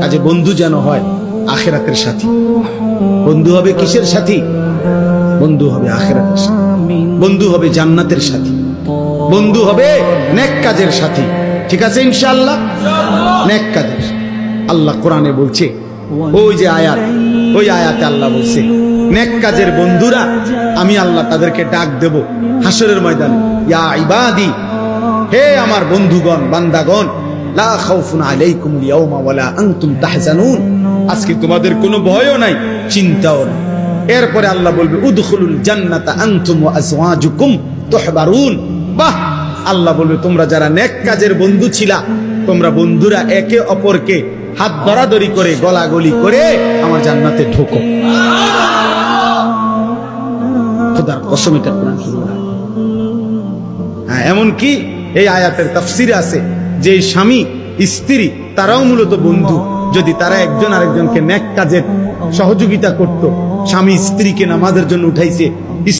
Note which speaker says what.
Speaker 1: কাজে বন্ধু যেন হয় আখিরাতের সাথী। বন্ধু হবে কিসের সাথী? বন্ধু হবে আখিরাতের সাথী, বন্ধু হবে জান্নাতের সাথী, বন্ধু হবে নেক কাজের সাথী। ঠিক আছে ইনশাআল্লাহ? নেক কাজের। আল্লাহ কোরআনে বলছে, ওই যে আয়াত, ওই আয়াতে আল্লাহ বলছে নেক কাজের বন্ধুরা আমি আল্লাহ তাদেরকে ডাক দেব হাসরের ময়দানে, ইয়া ইবাদি, হে আমার বন্ধুগণ, বান্দাগণ, লা খাউফুন আলাইকুমুল ইয়াওমা ওয়ালা আনতুম তাহজানুন, আজকে তোমাদের কোনো ভয়ও নাই, চিন্তাও নাই। এরপরে আল্লাহ বলবে উদখুলুল জান্নাতা আনতুম ওয়া আজওয়াজুকুম তুহবারুন। বাহ! আল্লাহ বলবে তোমরা যারা নেক কাজের বন্ধু ছিলা, তোমরা বন্ধুরা একে অপরকে হাত ধরাধরি করে গলাগলি করে আমার জান্নাতে ঢোকো। খোদার কসম, এটা কোরআন শরীফ। হ্যাঁ, এমনকি এই আয়াতের তাফসিরে আছে যে স্বামী স্ত্রী তারাও মূলত বন্ধু, যদি তারা একজন আরেকজনকে নেক কাজের সহযোগিতা করত। স্বামী স্ত্রীকে নামাজের জন্য উঠাইছে,